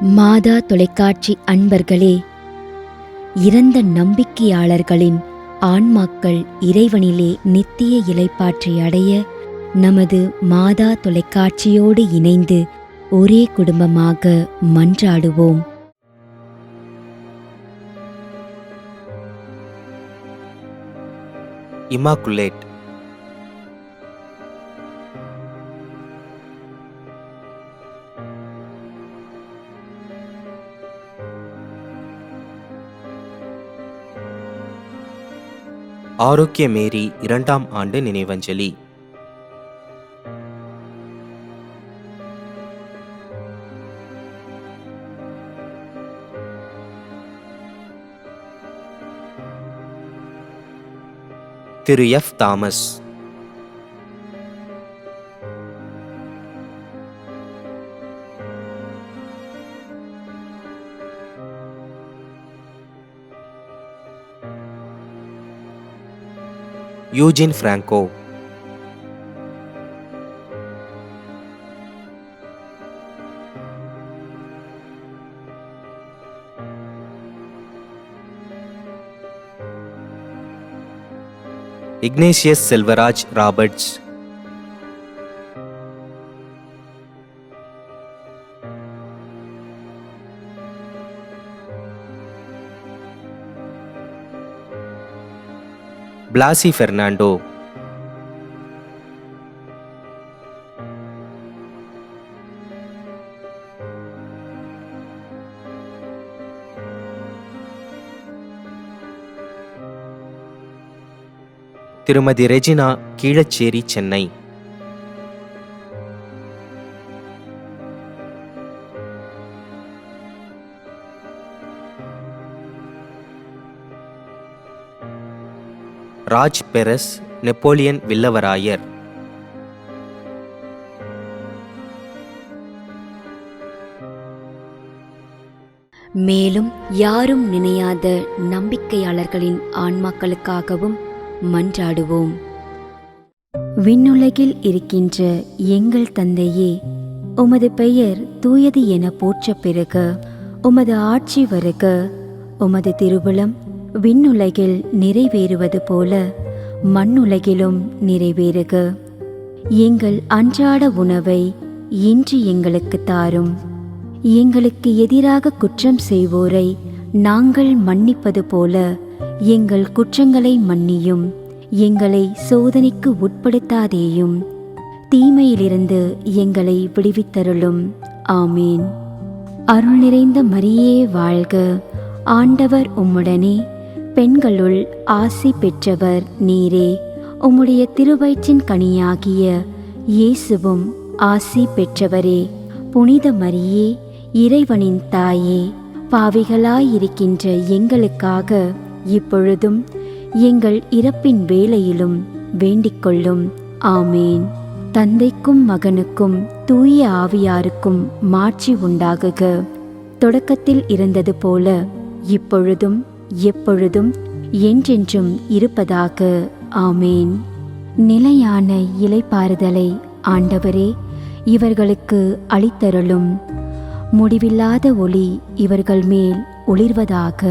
மாதா தொலைக்காட்சி அன்பர்களே, இறந்த நம்பிக்கையாளர்களின் ஆன்மாக்கள் இறைவனிலே நித்திய இளைப்பாற்றி அடைய நமது மாதா தொலைக்காட்சியோடு இணைந்து ஒரே குடும்பமாக மன்றாடுவோம். இமாக்குலேட். ஆரோக்கிய மேரி 2ஆம் ஆண்டு நினைவஞ்சலி. Thiru F. Thomas. Eugene Franco. Ignatius Selvaraj Roberts. பிளாசி Fernando. Thirumathi Regina, Keezhacheri, Chennai. Raj Perez, Napoleon Villavarayar. மேலும் யாரும் நினையாத நம்பிக்கையாளர்களின் ஆன்மாக்களுக்காகவும் மன்றாடுவோம். விண்ணுலகில் இருக்கின்ற எங்கள் தந்தையே, உமது பெயர் தூயது என போற்றப் பெறுக. உமது ஆட்சி வருக. உமது திருவுளம் விண்ணுலகில் நிறைவேறுவது போல மண்ணுலகிலும் நிறைவேறுக. எங்கள் அன்றாட உணவை இன்று எங்களுக்கு தாரும். எங்களுக்கு எதிராக குற்றம் செய்வோரை நாங்கள் மன்னிப்பது போல எங்கள் குற்றங்களை மன்னியும். எங்களை சோதனைக்கு உட்படுத்தாதேயும், தீமையிலிருந்து எங்களை விடுவித்தருளும். ஆமீன். அருள் நிறைந்த மரியே வாழ்க. ஆண்டவர் உம்முடனே, பெண்களுள் ஆசி பெற்றவர் நீரே. உம்முடைய திருவயிற்றின் கனியாகிய இயேசுவும் ஆசி பெற்றவரே. புனித மரியே, இறைவனின் தாயே, பாவிகளாயிருக்கின்ற எங்களுக்காக இப்பொழுதும் எங்கள் இறப்பின் வேளையிலும் வேண்டிக் கொள்ளும். ஆமேன். தந்தைக்கும் மகனுக்கும் தூய ஆவியாருக்கும் மாட்சி உண்டாகுக. தொடக்கத்தில் இருந்தது போல இப்பொழுதும் எப்பொழுதும் என்றென்றும் இருப்பதாக. ஆமேன். நிலையான இளைப்பாறுதலை ஆண்டவரே இவர்களுக்கு அளித்தருளும். முடிவில்லாத ஒளி இவர்கள் மேல் ஒளிர்வதாக.